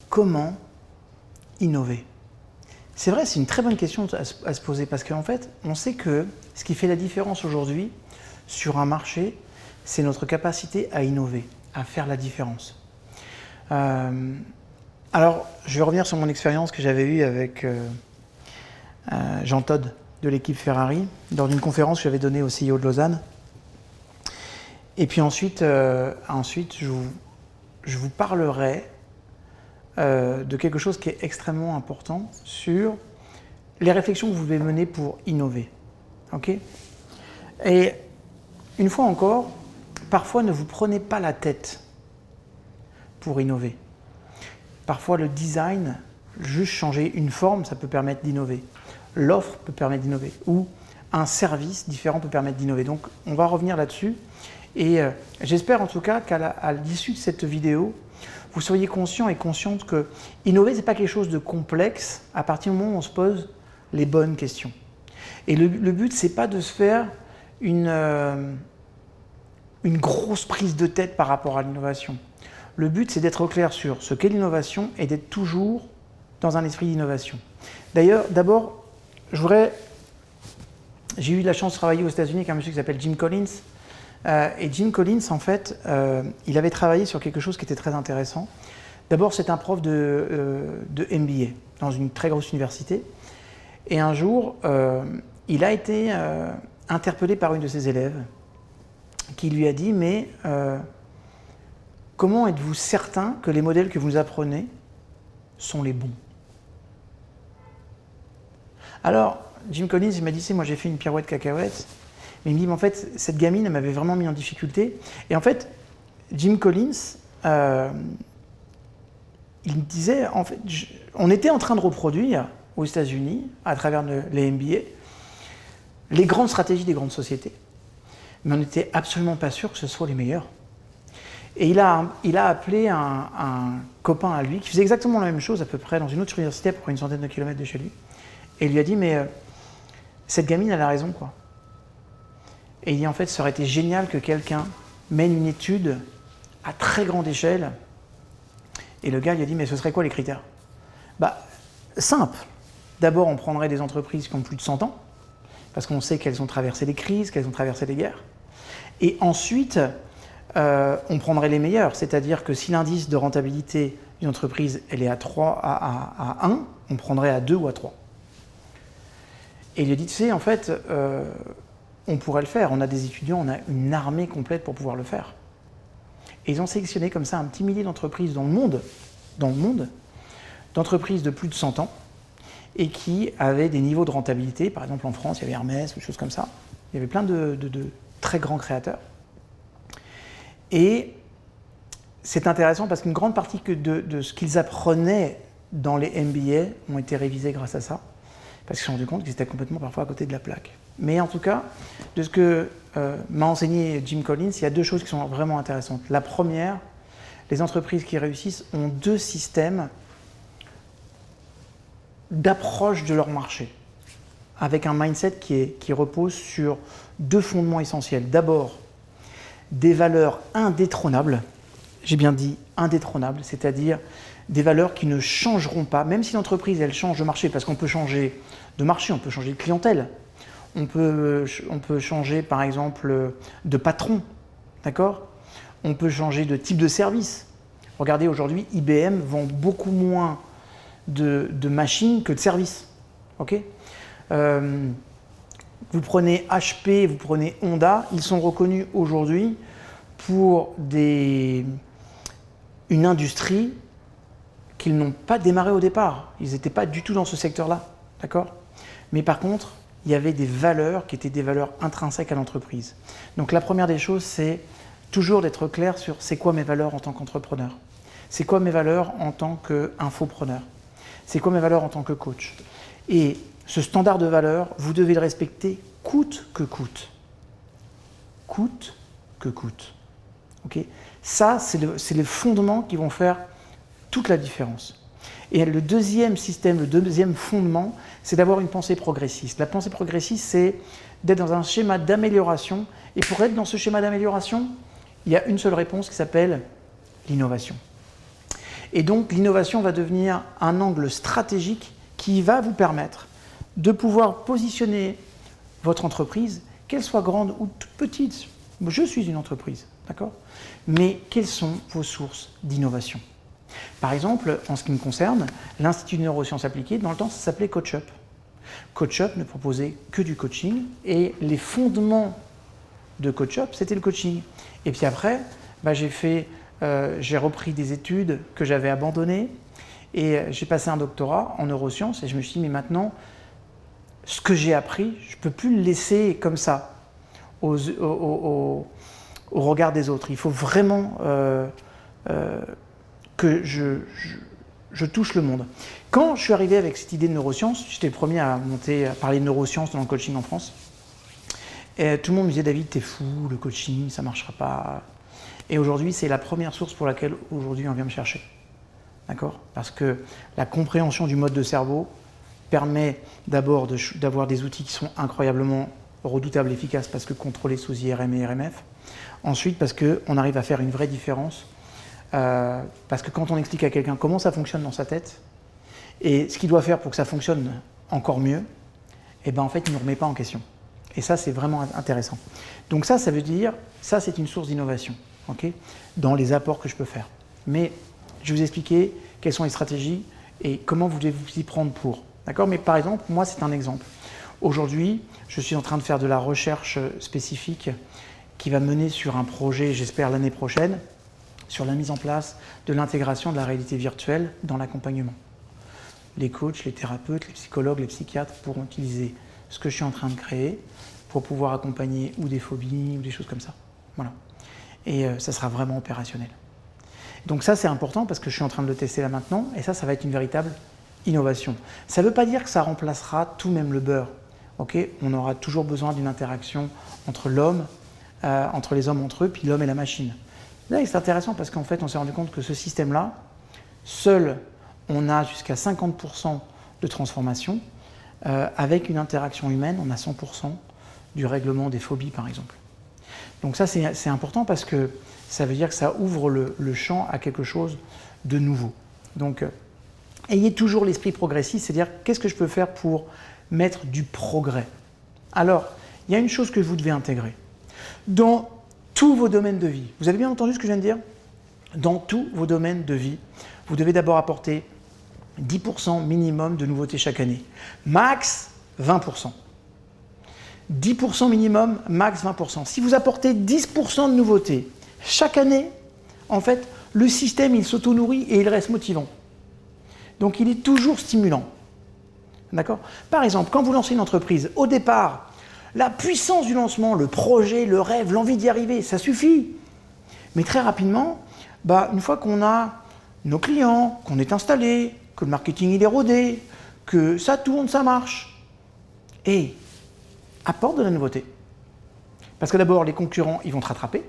comment innover? C'est vrai, c'est une très bonne question à se poser parce qu'en fait, on sait que ce qui fait la différence aujourd'hui sur un marché, c'est notre capacité à innover, à faire la différence. Alors, je vais revenir sur mon expérience que j'avais eue avec Jean Todt de l'équipe Ferrari, lors d'une conférence que j'avais donnée au CEO de Lausanne. Et puis ensuite je vous parlerai de quelque chose qui est extrêmement important sur les réflexions que vous devez mener pour innover. Okay ? Et une fois encore, parfois ne vous prenez pas la tête pour innover. Parfois le design, juste changer une forme, ça peut permettre d'innover. L'offre peut permettre d'innover. Ou un service différent peut permettre d'innover. Donc on va revenir là-dessus. Et j'espère en tout cas qu'à l'issue de cette vidéo, vous soyez conscients et conscientes que innover, ce n'est pas quelque chose de complexe à partir du moment où on se pose les bonnes questions. Et le but, ce n'est pas de se faire une grosse prise de tête par rapport à l'innovation. Le but, c'est d'être clair sur ce qu'est l'innovation et d'être toujours dans un esprit d'innovation. D'ailleurs, d'abord, j'ai eu la chance de travailler aux États-Unis avec un monsieur qui s'appelle Jim Collins. Et Jim Collins, en fait, il avait travaillé sur quelque chose qui était très intéressant. D'abord, c'est un prof de MBA dans une très grosse université. Et un jour, il a été interpellé par une de ses élèves qui lui a dit « Mais comment êtes-vous certain que les modèles que vous apprenez sont les bons ?» Alors, Jim Collins, il m'a dit « Moi, j'ai fait une pirouette cacahuète. » Mais il me dit, mais en fait, cette gamine, elle m'avait vraiment mis en difficulté. Et en fait, Jim Collins, il me disait, en fait, on était en train de reproduire aux États-Unis, à travers les MBA, les grandes stratégies des grandes sociétés. Mais on n'était absolument pas sûr que ce soit les meilleurs. Et il a appelé un copain à lui, qui faisait exactement la même chose, à peu près, dans une autre université, à peu près une centaine de kilomètres de chez lui. Et il lui a dit, mais cette gamine, elle a raison, quoi. Et il dit en fait, ça aurait été génial que quelqu'un mène une étude à très grande échelle. Et le gars lui a dit, mais ce serait quoi les critères? Simple. D'abord, on prendrait des entreprises qui ont plus de 100 ans, parce qu'on sait qu'elles ont traversé des crises, qu'elles ont traversé des guerres. Et ensuite, on prendrait les meilleurs. C'est-à-dire que si l'indice de rentabilité d'une entreprise, elle est à 1, on prendrait à 2 ou à 3. Et il lui a dit, tu sais, en fait, on pourrait le faire. On a des étudiants, on a une armée complète pour pouvoir le faire. Et ils ont sélectionné comme ça un petit millier d'entreprises dans le monde, d'entreprises de plus de 100 ans, et qui avaient des niveaux de rentabilité. Par exemple, en France, il y avait Hermès, ou des choses comme ça. Il y avait plein de très grands créateurs. Et c'est intéressant parce qu'une grande partie de ce qu'ils apprenaient dans les MBA ont été révisés grâce à ça, parce qu'ils se sont rendus compte qu'ils étaient complètement parfois à côté de la plaque. Mais en tout cas, de ce que m'a enseigné Jim Collins, il y a deux choses qui sont vraiment intéressantes. La première, les entreprises qui réussissent ont deux systèmes d'approche de leur marché, avec un mindset qui repose sur deux fondements essentiels. D'abord, des valeurs indétrônables, j'ai bien dit indétrônables, c'est-à-dire des valeurs qui ne changeront pas, même si l'entreprise elle change de marché, parce qu'on peut changer de marché, on peut changer de clientèle, on peut changer par exemple de patron, d'accord ? On peut changer de type de service. Regardez aujourd'hui, IBM vend beaucoup moins de machines que de services. Okay, vous prenez HP, vous prenez Honda, ils sont reconnus aujourd'hui pour une industrie qu'ils n'ont pas démarré au départ. Ils n'étaient pas du tout dans ce secteur-là, d'accord ? Mais par contre, il y avait des valeurs qui étaient des valeurs intrinsèques à l'entreprise. Donc la première des choses, c'est toujours d'être clair sur c'est quoi mes valeurs en tant qu'entrepreneur, c'est quoi mes valeurs en tant qu'infopreneur, c'est quoi mes valeurs en tant que coach. Et ce standard de valeurs, vous devez le respecter coûte que coûte. Coûte que coûte. Okay ? Ça, c'est les fondements qui vont faire toute la différence. Et le deuxième système, le deuxième fondement, c'est d'avoir une pensée progressiste. La pensée progressiste, c'est d'être dans un schéma d'amélioration. Et pour être dans ce schéma d'amélioration, il y a une seule réponse qui s'appelle l'innovation. Et donc l'innovation va devenir un angle stratégique qui va vous permettre de pouvoir positionner votre entreprise, qu'elle soit grande ou toute petite. Je suis une entreprise, d'accord? Mais quelles sont vos sources d'innovation? Par exemple, en ce qui me concerne, l'Institut de neurosciences appliquées, dans le temps, ça s'appelait CoachUp. CoachUp ne proposait que du coaching et les fondements de CoachUp, c'était le coaching. Et puis après, j'ai repris des études que j'avais abandonnées et j'ai passé un doctorat en neurosciences et je me suis dit, mais maintenant, ce que j'ai appris, je ne peux plus le laisser comme ça au regard des autres. Il faut vraiment que je touche le monde. Quand je suis arrivé avec cette idée de neurosciences, j'étais le premier à parler de neurosciences dans le coaching en France. Et tout le monde me disait, David, t'es fou, le coaching, ça ne marchera pas. Et aujourd'hui, c'est la première source pour laquelle aujourd'hui on vient me chercher. D'accord? Parce que la compréhension du mode de cerveau permet d'abord d'avoir des outils qui sont incroyablement redoutables, efficaces, parce que contrôlés sous IRM et RMF. Ensuite, parce qu'on arrive à faire une vraie différence. Parce que quand on explique à quelqu'un comment ça fonctionne dans sa tête, et ce qu'il doit faire pour que ça fonctionne encore mieux, et ben en fait, il ne nous remet pas en question. Et ça, c'est vraiment intéressant. Donc ça veut dire, ça c'est une source d'innovation, okay, dans les apports que je peux faire. Mais je vais vous expliquer quelles sont les stratégies et comment vous devez vous y prendre pour. D'accord? Mais par exemple, moi, c'est un exemple. Aujourd'hui, je suis en train de faire de la recherche spécifique qui va mener sur un projet, j'espère l'année prochaine, sur la mise en place de l'intégration de la réalité virtuelle dans l'accompagnement. Les coachs, les thérapeutes, les psychologues, les psychiatres pourront utiliser ce que je suis en train de créer pour pouvoir accompagner ou des phobies ou des choses comme ça. Voilà. Et ça sera vraiment opérationnel. Donc ça, c'est important parce que je suis en train de le tester là maintenant et ça va être une véritable innovation. Ça ne veut pas dire que ça remplacera tout, même le beurre. Okay, on aura toujours besoin d'une interaction entre l'homme, entre les hommes entre eux, puis l'homme et la machine. Là, c'est intéressant parce qu'en fait, on s'est rendu compte que ce système-là, seul, on a jusqu'à 50% de transformation. Avec une interaction humaine, on a 100% du règlement des phobies, par exemple. Donc ça, c'est important parce que ça veut dire que ça ouvre le champ à quelque chose de nouveau. Donc, ayez toujours l'esprit progressiste, c'est-à-dire qu'est-ce que je peux faire pour mettre du progrès. Alors, il y a une chose que vous devez intégrer. Dans tous vos domaines de vie, vous avez bien entendu ce que je viens de dire? Dans tous vos domaines de vie, vous devez d'abord apporter 10% minimum de nouveautés chaque année. Max 20%. 10% minimum, max 20%. Si vous apportez 10% de nouveautés chaque année, en fait, le système, il s'auto-nourrit et il reste motivant. Donc, il est toujours stimulant. D'accord? Par exemple, quand vous lancez une entreprise, au départ, la puissance du lancement, le projet, le rêve, l'envie d'y arriver, ça suffit. Mais très rapidement, une fois qu'on a nos clients, qu'on est installé, que le marketing il est rodé, que ça tourne, ça marche, et apporte de la nouveauté. Parce que d'abord, les concurrents, ils vont te rattraper,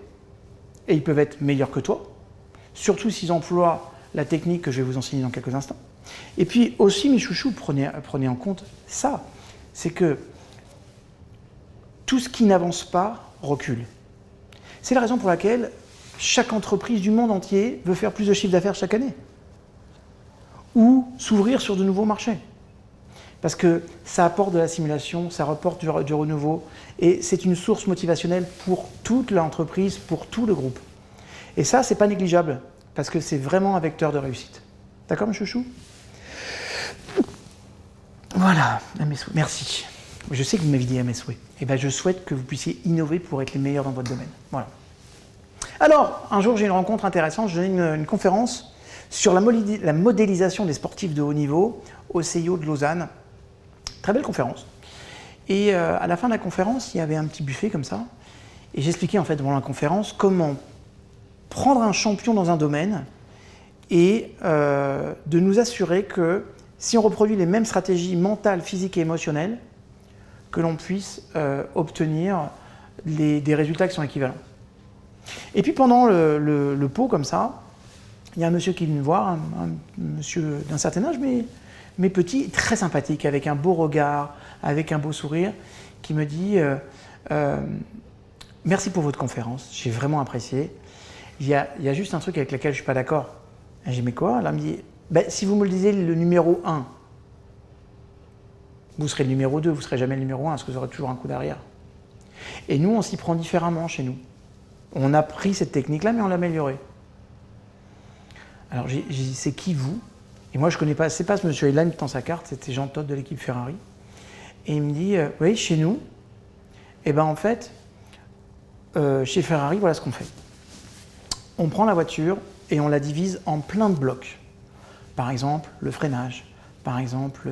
et ils peuvent être meilleurs que toi, surtout s'ils emploient la technique que je vais vous enseigner dans quelques instants. Et puis aussi, mes chouchous, prenez en compte ça, c'est que tout ce qui n'avance pas recule. C'est la raison pour laquelle chaque entreprise du monde entier veut faire plus de chiffre d'affaires chaque année ou s'ouvrir sur de nouveaux marchés. Parce que ça apporte de la simulation, ça apporte du renouveau et c'est une source motivationnelle pour toute l'entreprise, pour tout le groupe. Et ça, c'est pas négligeable parce que c'est vraiment un vecteur de réussite. D'accord, mes chouchous? Voilà, à mes souhaits. Merci. Je sais que vous m'avez dit à mes souhaits. Et bien, je souhaite que vous puissiez innover pour être les meilleurs dans votre domaine. Voilà. Alors, un jour, j'ai une rencontre intéressante. Je donnais une conférence sur la modélisation des sportifs de haut niveau au CIO de Lausanne. Très belle conférence. Et à la fin de la conférence, il y avait un petit buffet comme ça. Et j'expliquais en fait pendant la conférence comment prendre un champion dans un domaine et de nous assurer que si on reproduit les mêmes stratégies mentales, physiques et émotionnelles, que l'on puisse obtenir des résultats qui sont équivalents. Et puis pendant le pot comme ça, il y a un monsieur qui est venu me voir, un monsieur d'un certain âge, mais petit, très sympathique, avec un beau regard, avec un beau sourire, qui me dit merci pour votre conférence, j'ai vraiment apprécié. Il y a juste un truc avec lequel je ne suis pas d'accord, Et j'ai dit, mais quoi? Là, il me dit, ben, si vous me le disiez le numéro 1, vous serez le numéro 2, vous ne serez jamais le numéro 1, parce que vous aurez toujours un coup d'arrière. Et nous, on s'y prend différemment chez nous. On a pris cette technique-là, mais on l'a améliorée. Alors j'ai dit, c'est qui vous? Et moi, je ne connais pas, c'est pas ce monsieur Hélène qui tend sa carte, c'était Jean Todt de l'équipe Ferrari. Et il me dit, oui, chez nous, et ben en fait, chez Ferrari, voilà ce qu'on fait. On prend la voiture et on la divise en plein de blocs. Par exemple, le freinage, par exemple,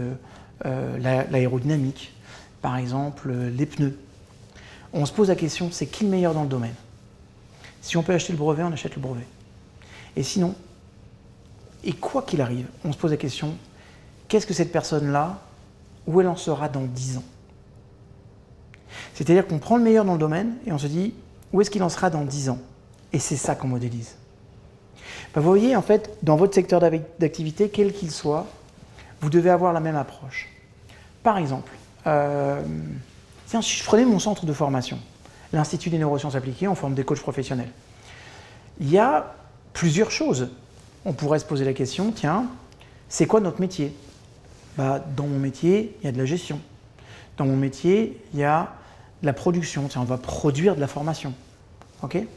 l'aérodynamique, par exemple, les pneus. On se pose la question, c'est qui le meilleur dans le domaine? Si on peut acheter le brevet, on achète le brevet. Et sinon, et quoi qu'il arrive, on se pose la question, qu'est-ce que cette personne-là, où elle en sera dans 10 ans? C'est-à-dire qu'on prend le meilleur dans le domaine et on se dit, où est-ce qu'il en sera dans 10 ans? Et c'est ça qu'on modélise. Ben, vous voyez, en fait, dans votre secteur d'activité, quel qu'il soit, vous devez avoir la même approche. Par exemple, tiens, si je prenais mon centre de formation, l'Institut des neurosciences appliquées, on forme des coachs professionnels. Il y a plusieurs choses. On pourrait se poser la question, tiens, c'est quoi notre métier? Bah, dans mon métier, il y a de la gestion. Dans mon métier, il y a de la production. Tiens, on va produire de la formation. Okay?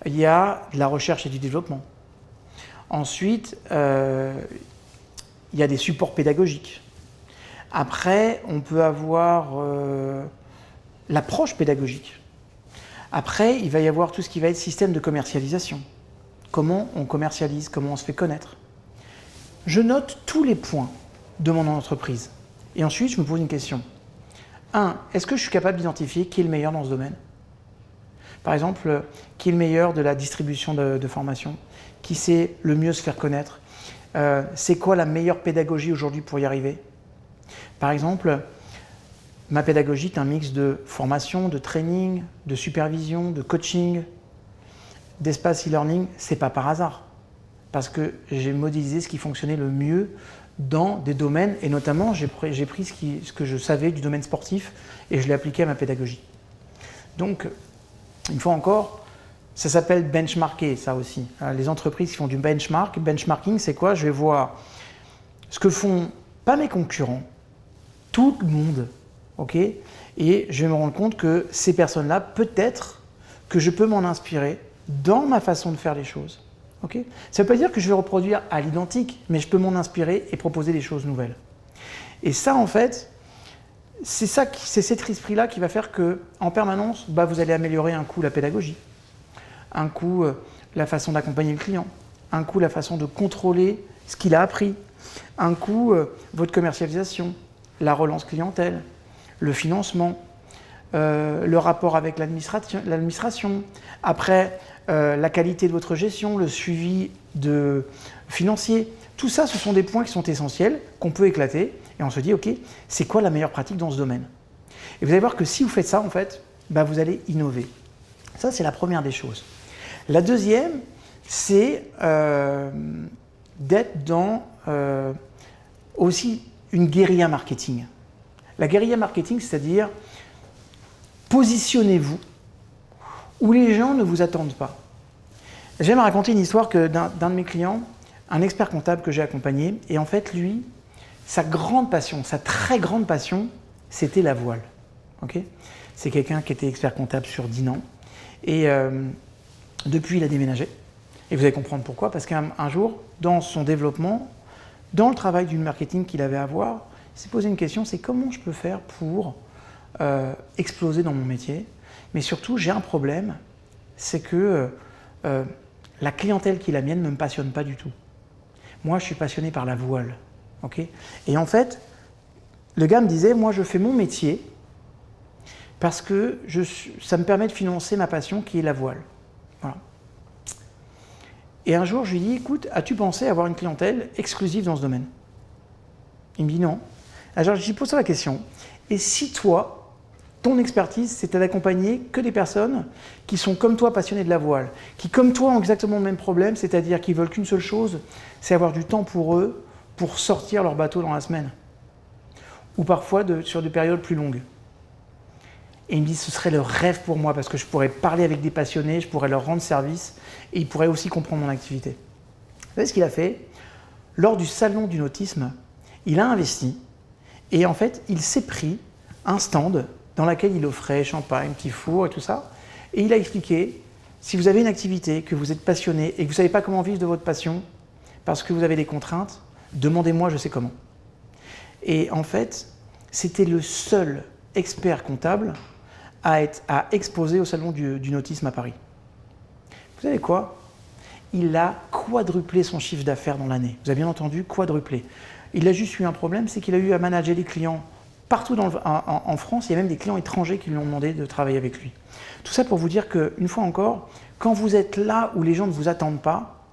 Il y a de la recherche et du développement. Ensuite, il y a des supports pédagogiques. Après, on peut avoir l'approche pédagogique. Après, il va y avoir tout ce qui va être système de commercialisation. Comment on commercialise, comment on se fait connaître. Je note tous les points de mon entreprise. Et ensuite, je me pose une question. 1. Est-ce que je suis capable d'identifier qui est le meilleur dans ce domaine? Par exemple, qui est le meilleur de la distribution de formation? Qui sait le mieux se faire connaître? C'est quoi la meilleure pédagogie aujourd'hui pour y arriver? Par exemple, ma pédagogie est un mix de formation, de training, de supervision, de coaching, d'espace e-learning. C'est pas par hasard, parce que j'ai modélisé ce qui fonctionnait le mieux dans des domaines, et notamment j'ai pris ce que je savais du domaine sportif et je l'ai appliqué à ma pédagogie. Donc, une fois encore, ça s'appelle benchmarker, ça aussi. Les entreprises qui font du benchmarking, c'est quoi? Je vais voir ce que font pas mes concurrents, tout le monde, ok? Et je vais me rendre compte que ces personnes-là, peut-être que je peux m'en inspirer dans ma façon de faire les choses. Okay? Ça ne veut pas dire que je vais reproduire à l'identique, mais je peux m'en inspirer et proposer des choses nouvelles. Et ça, en fait, c'est cet esprit-là qui va faire qu'en permanence, vous allez améliorer un coup la pédagogie, un coup la façon d'accompagner le client, un coup la façon de contrôler ce qu'il a appris, un coup votre commercialisation, la relance clientèle, le financement, le rapport avec l'administration, après la qualité de votre gestion, le suivi financier. Tout ça, ce sont des points qui sont essentiels, qu'on peut éclater, et on se dit, ok, c'est quoi la meilleure pratique dans ce domaine? Et vous allez voir que si vous faites ça, en fait, vous allez innover. Ça, c'est la première des choses. La deuxième, c'est d'être dans aussi une guérilla marketing. La guérilla marketing, c'est-à-dire positionnez-vous où les gens ne vous attendent pas. J'aime raconter une histoire d'un de mes clients, un expert comptable que j'ai accompagné, et en fait, lui, sa grande passion, sa très grande passion, c'était la voile. Okay? C'est quelqu'un qui était expert comptable sur Dinan, et depuis, il a déménagé. Et vous allez comprendre pourquoi, parce qu'un jour, dans son développement, dans le travail du marketing qu'il avait à voir, il s'est posé une question, c'est comment je peux faire pour exploser dans mon métier? Mais surtout, j'ai un problème, c'est que la clientèle qui est la mienne ne me passionne pas du tout. Moi, je suis passionné par la voile. Okay? Et en fait, le gars me disait, moi, je fais mon métier parce que ça me permet de financer ma passion qui est la voile. Voilà. Et un jour, je lui dis, écoute, as-tu pensé avoir une clientèle exclusive dans ce domaine? Il me dit non. Alors, je lui pose la question, et si toi, ton expertise, c'était d'accompagner que des personnes qui sont comme toi passionnées de la voile, qui comme toi ont exactement le même problème, c'est-à-dire qu'ils veulent qu'une seule chose, c'est avoir du temps pour eux, pour sortir leur bateau dans la semaine, ou parfois sur des périodes plus longues. Et il me dit, ce serait le rêve pour moi, parce que je pourrais parler avec des passionnés, je pourrais leur rendre service, et ils pourraient aussi comprendre mon activité. Vous savez ce qu'il a fait? Lors du salon du nautisme, il a investi et en fait, il s'est pris un stand dans lequel il offrait champagne, petit four et tout ça. Et il a expliqué, si vous avez une activité, que vous êtes passionné et que vous ne savez pas comment vivre de votre passion parce que vous avez des contraintes, demandez-moi, je sais comment. Et en fait, c'était le seul expert comptable à exposer au salon du nautisme à Paris. Vous savez quoi? Il a quadruplé son chiffre d'affaires dans l'année. Vous avez bien entendu, quadruplé. Il a juste eu un problème, c'est qu'il a eu à manager les clients partout en France. Il y a même des clients étrangers qui lui ont demandé de travailler avec lui. Tout ça pour vous dire qu'une fois encore, quand vous êtes là où les gens ne vous attendent pas,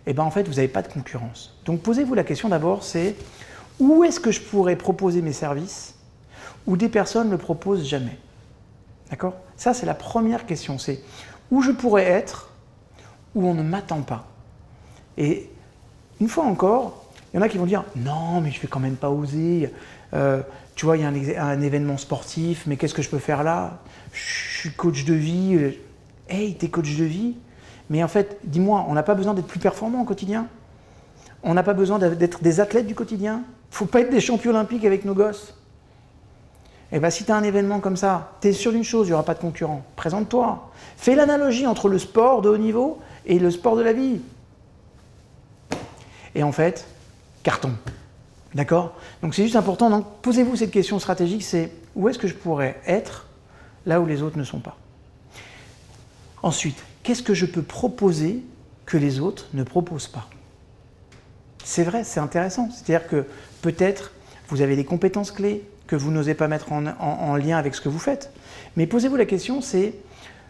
eh ben en fait, vous n'avez pas de concurrence. Donc posez-vous la question d'abord, c'est où est-ce que je pourrais proposer mes services où des personnes ne le proposent jamais? D'accord? Ça, c'est la première question. C'est où je pourrais être où on ne m'attend pas. Et une fois encore, il y en a qui vont dire « Non, mais je ne vais quand même pas oser. Tu vois, il y a un événement sportif, mais qu'est-ce que je peux faire là? Je suis coach de vie. » Hey, t'es coach de vie? Mais en fait, dis-moi, on n'a pas besoin d'être plus performant au quotidien? On n'a pas besoin d'être des athlètes du quotidien? Il ne faut pas être des champions olympiques avec nos gosses. Eh bien, si tu as un événement comme ça, tu es sûr d'une chose, il n'y aura pas de concurrent. Présente-toi. Fais l'analogie entre le sport de haut niveau et le sport de la vie. Et en fait, carton. D'accord? Donc c'est juste important. Donc posez-vous cette question stratégique, c'est où est-ce que je pourrais être là où les autres ne sont pas? Ensuite, qu'est-ce que je peux proposer que les autres ne proposent pas? C'est vrai, c'est intéressant. C'est-à-dire que peut-être vous avez des compétences clés que vous n'osez pas mettre en lien avec ce que vous faites. Mais posez-vous la question, c'est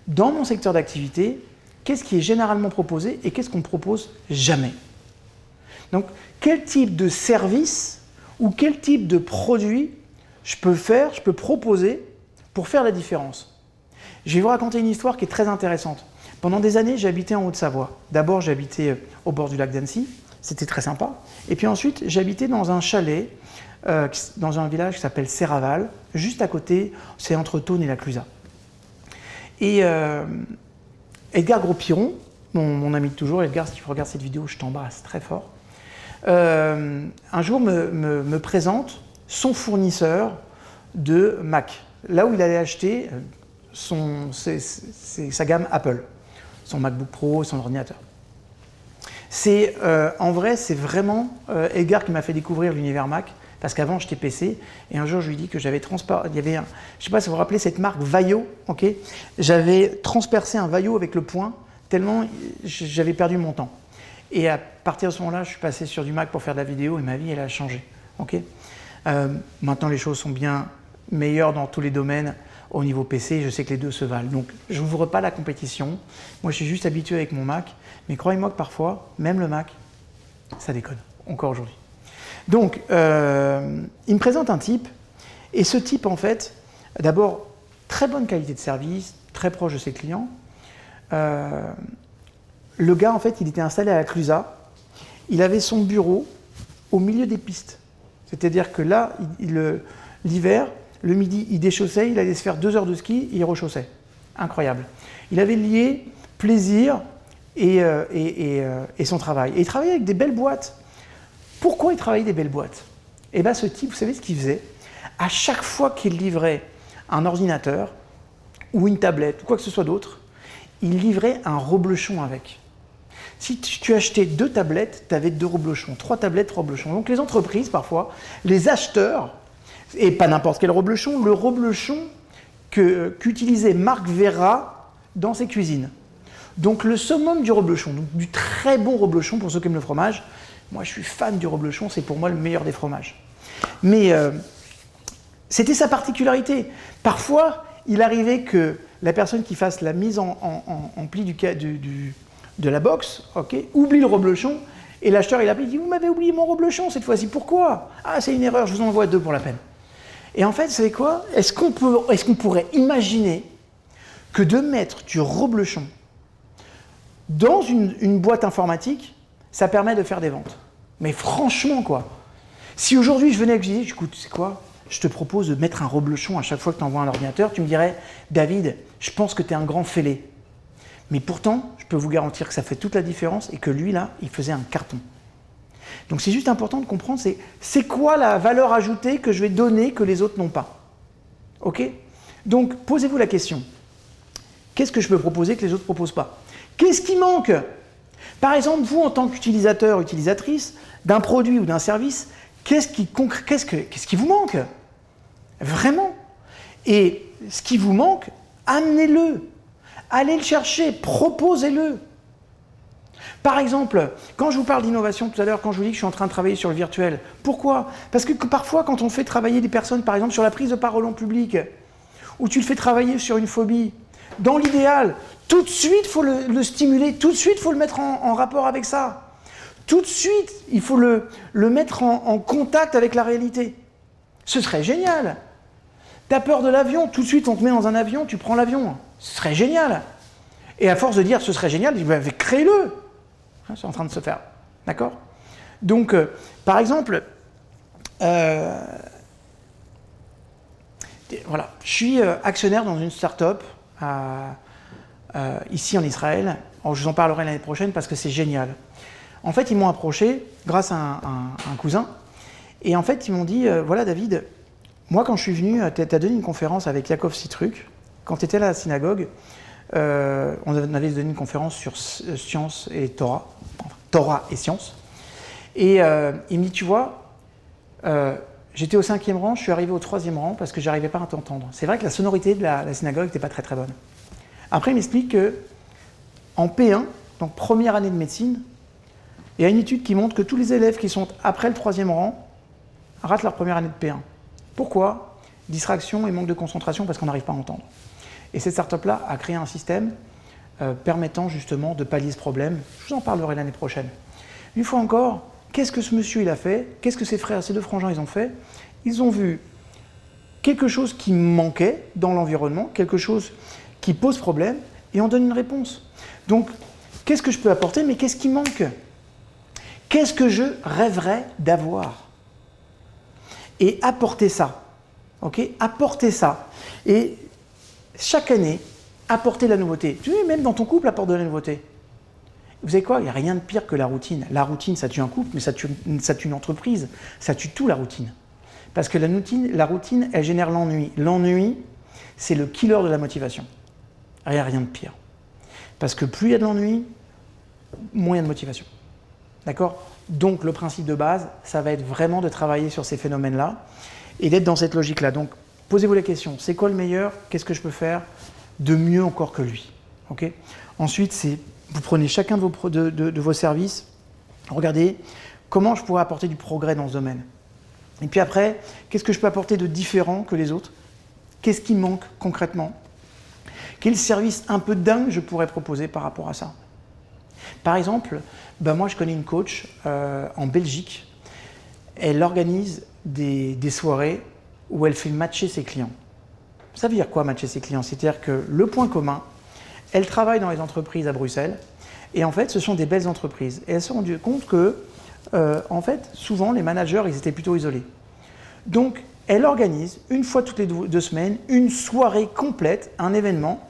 dans mon secteur d'activité, qu'est-ce qui est généralement proposé et qu'est-ce qu'on ne propose jamais? Donc, quel type de service ou quel type de produit je peux proposer pour faire la différence? Je vais vous raconter une histoire qui est très intéressante. Pendant des années, j'habitais en Haute-Savoie. D'abord, j'habitais au bord du lac d'Annecy. C'était très sympa. Et puis ensuite, j'habitais dans un chalet, dans un village qui s'appelle Serraval, juste à côté, c'est entre Thônes et la Clusaz. Et Edgar Gros-Piron, mon ami de toujours, Edgar, si tu regardes cette vidéo, je t'embrasse très fort, un jour me présente son fournisseur de Mac, là où il allait acheter sa gamme Apple, son MacBook Pro, son ordinateur. En vrai, c'est vraiment Edgar qui m'a fait découvrir l'univers Mac, parce qu'avant j'étais PC, et un jour je lui dis que j'avais il y avait je ne sais pas si vous vous rappelez cette marque Vaio, ok? J'avais transpercé un Vaio avec le poing, tellement j'avais perdu mon temps. Et à partir de ce moment-là, je suis passé sur du Mac pour faire de la vidéo, et ma vie, elle a changé. Okay, maintenant, les choses sont bien meilleures dans tous les domaines au niveau PC, je sais que les deux se valent. Donc, je n'ouvre pas la compétition. Moi, je suis juste habitué avec mon Mac, mais croyez-moi que parfois, même le Mac, ça déconne, encore aujourd'hui. Donc, il me présente un type, et ce type, en fait, d'abord, très bonne qualité de service, très proche de ses clients. Le gars, en fait, il était installé à la Clusaz. Il avait son bureau au milieu des pistes. C'est-à-dire que là, l'hiver, le midi, il déchaussait, il allait se faire 2 heures de ski et il rechaussait. Incroyable. Il avait lié plaisir et son travail. Et il travaillait avec des belles boîtes. Pourquoi il travaillait des belles boîtes? Eh bien, ce type, vous savez ce qu'il faisait? À chaque fois qu'il livrait un ordinateur ou une tablette ou quoi que ce soit d'autre, il livrait un reblochon avec. Si tu achetais 2 tablettes, tu avais 2 reblochons, 3 tablettes, 3 reblochons. Donc les entreprises, parfois, les acheteurs, et pas n'importe quel reblochon, le reblochon qu'utilisait Marc Vera dans ses cuisines. Donc le summum du reblochon, donc du très bon reblochon pour ceux qui aiment le fromage. Moi, je suis fan du reblochon, c'est pour moi le meilleur des fromages. Mais c'était sa particularité. Parfois, il arrivait que la personne qui fasse la mise en pli de la box, okay, oublie le reblochon, et l'acheteur il appelle, il dit « Vous m'avez oublié mon reblochon cette fois-ci, pourquoi? Ah, c'est une erreur, je vous envoie 2 pour la peine. » Et en fait, vous savez quoi? Est-ce qu'on pourrait imaginer que de mettre du reblochon dans une boîte informatique, ça permet de faire des ventes? Mais franchement, quoi. Si aujourd'hui je venais et que je disais, écoute, tu sais quoi? Je te propose de mettre un reblochon à chaque fois que tu envoies un ordinateur, tu me dirais, David, je pense que tu es un grand fêlé. Mais pourtant, je peux vous garantir que ça fait toute la différence et que lui, là, il faisait un carton. Donc c'est juste important de comprendre, c'est quoi la valeur ajoutée que je vais donner que les autres n'ont pas. Ok? Donc posez-vous la question. Qu'est-ce que je peux proposer que les autres ne proposent pas? Qu'est-ce qui manque? Par exemple, vous, en tant qu'utilisateur, utilisatrice d'un produit ou d'un service, qu'est-ce qui vous manque? Vraiment? Et ce qui vous manque, amenez-le. Allez le chercher, proposez-le. Par exemple, quand je vous parle d'innovation tout à l'heure, quand je vous dis que je suis en train de travailler sur le virtuel, pourquoi? Parce que parfois, quand on fait travailler des personnes, par exemple, sur la prise de parole en public, ou tu le fais travailler sur une phobie, dans l'idéal, tout de suite, il faut le stimuler, tout de suite, il faut le mettre en rapport avec ça. Tout de suite, il faut le mettre en contact avec la réalité. Ce serait génial. Tu as peur de l'avion, tout de suite, on te met dans un avion, tu prends l'avion. Ce serait génial. Et à force de dire ce serait génial, tu dis crée-le. C'est en train de se faire. D'accord? Donc, par exemple, voilà, je suis actionnaire dans une start-up ici en Israël. Alors, je vous en parlerai l'année prochaine parce que c'est génial. En fait, ils m'ont approché grâce à un cousin. Et en fait, ils m'ont dit, voilà David, moi quand je suis venu, tu as donné une conférence avec Yaakov Sitruk. Quand tu étais à la synagogue, on avait donné une conférence sur science et Torah. Enfin, Torah et science. Et il me dit, tu vois, j'étais au 5e rang, je suis arrivé au 3e rang parce que j'arrivais pas à t'entendre. C'est vrai que la sonorité de la synagogue n'était pas très très bonne. Après, il m'explique qu'en P1, donc première année de médecine, il y a une étude qui montre que tous les élèves qui sont après le 3e rang ratent leur première année de P1. Pourquoi? Distraction et manque de concentration parce qu'on n'arrive pas à entendre. Et cette start-up-là a créé un système permettant justement de pallier ce problème. Je vous en parlerai l'année prochaine. Une fois encore, qu'est-ce que ce monsieur il a fait? Qu'est-ce que ses frères, ses deux frangins, ils ont fait? Ils ont vu quelque chose qui manquait dans l'environnement, quelque chose qui pose problème, et on donne une réponse. Donc, qu'est-ce que je peux apporter, mais qu'est-ce qui manque? Qu'est-ce que je rêverais d'avoir? Et apporter ça. Ok? Apporter ça. Et chaque année, apporter la nouveauté. Tu sais, même dans ton couple, apporte de la nouveauté. Vous savez quoi? Il n'y a rien de pire que la routine. La routine, ça tue un couple, mais ça tue une entreprise. Ça tue tout, la routine. Parce que la routine, elle génère l'ennui. L'ennui, c'est le killer de la motivation. Il n'y a rien de pire. Parce que plus il y a de l'ennui, moins il y a de motivation. D'accord? Donc, le principe de base, ça va être vraiment de travailler sur ces phénomènes-là et d'être dans cette logique-là. Donc, posez-vous la question, c'est quoi le meilleur? Qu'est-ce que je peux faire de mieux encore que lui? Okay? Ensuite, vous prenez chacun de vos services, regardez comment je pourrais apporter du progrès dans ce domaine. Et puis après, qu'est-ce que je peux apporter de différent que les autres? Qu'est-ce qui manque concrètement? Quel service un peu dingue je pourrais proposer par rapport à ça? Par exemple, moi je connais une coach en Belgique. Elle organise des soirées où elle fait matcher ses clients. Ça veut dire quoi matcher ses clients? C'est-à-dire que le point commun, elle travaille dans les entreprises à Bruxelles et en fait ce sont des belles entreprises. Et elle s'est rendue compte que en fait souvent les managers ils étaient plutôt isolés. Donc elle organise une fois toutes les 2 semaines une soirée complète, un événement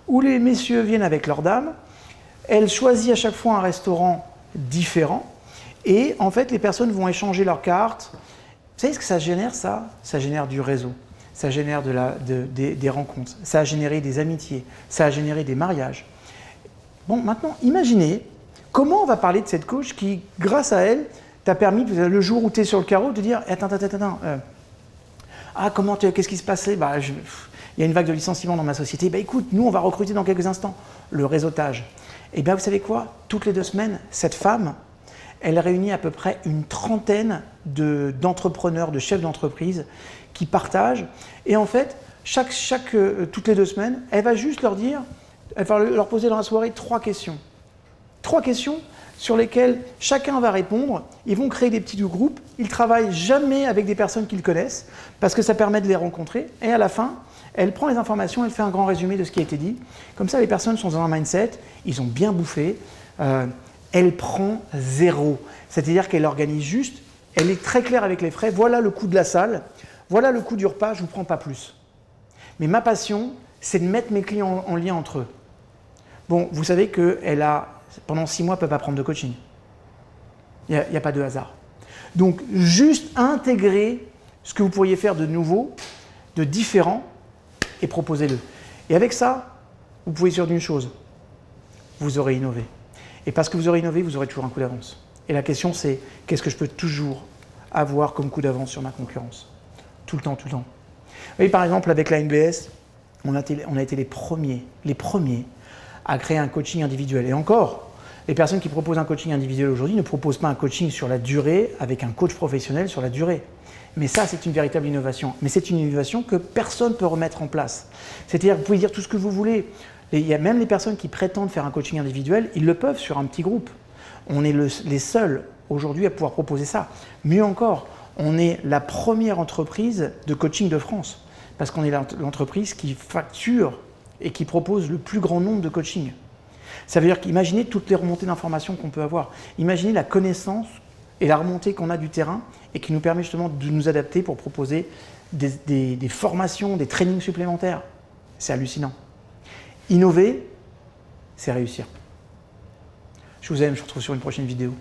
où les messieurs viennent avec leurs dames. Elle choisit à chaque fois un restaurant différent et en fait les personnes vont échanger leurs cartes. Vous savez ce que ça génère ça? Ça génère du réseau, ça génère des rencontres, ça a généré des amitiés, ça a généré des mariages. Bon, maintenant imaginez comment on va parler de cette coach qui, grâce à elle, t'a permis, le jour où tu es sur le carreau, de te dire attends, qu'est-ce qui se passait? Il y a une vague de licenciements dans ma société. Écoute, nous on va recruter dans quelques instants. Le réseautage. Et bien vous savez quoi? Toutes les 2 semaines, cette femme, elle réunit à peu près une trentaine d'entrepreneurs, de chefs d'entreprise qui partagent. Et en fait, toutes les 2 semaines, elle va juste leur poser dans la soirée 3 questions. 3 questions sur lesquelles chacun va répondre. Ils vont créer des petits groupes. Ils ne travaillent jamais avec des personnes qu'ils connaissent parce que ça permet de les rencontrer. Et à la fin, elle prend les informations, elle fait un grand résumé de ce qui a été dit. Comme ça, les personnes sont dans un mindset, ils ont bien bouffé. Elle prend 0. C'est-à-dire qu'elle organise juste, elle est très claire avec les frais. Voilà le coût de la salle, voilà le coût du repas, je ne vous prends pas plus. Mais ma passion, c'est de mettre mes clients en lien entre eux. Bon, vous savez qu'elle a, pendant 6 mois, elle ne peut pas prendre de coaching. Il n'y a pas de hasard. Donc, juste intégrer ce que vous pourriez faire de nouveau, de différent, et proposez-le. Et avec ça, vous pouvez être sûr d'une chose, vous aurez innové. Et parce que vous aurez innové, vous aurez toujours un coup d'avance. Et la question, c'est qu'est-ce que je peux toujours avoir comme coup d'avance sur ma concurrence? Tout le temps, tout le temps. Vous voyez, par exemple, avec la NBS, on a été les premiers à créer un coaching individuel. Et encore, les personnes qui proposent un coaching individuel aujourd'hui ne proposent pas un coaching sur la durée avec un coach professionnel sur la durée. Mais ça, c'est une véritable innovation. Mais c'est une innovation que personne ne peut remettre en place. C'est-à-dire que vous pouvez dire tout ce que vous voulez. Il y a même les personnes qui prétendent faire un coaching individuel, ils le peuvent sur un petit groupe. On est les seuls aujourd'hui à pouvoir proposer ça. Mieux encore, on est la première entreprise de coaching de France. Parce qu'on est l'entreprise qui facture et qui propose le plus grand nombre de coachings. Ça veut dire qu'imaginez toutes les remontées d'informations qu'on peut avoir. Imaginez la connaissance et la remontée qu'on a du terrain et qui nous permet justement de nous adapter pour proposer des formations, des trainings supplémentaires. C'est hallucinant. Innover, c'est réussir. Je vous aime, je vous retrouve sur une prochaine vidéo.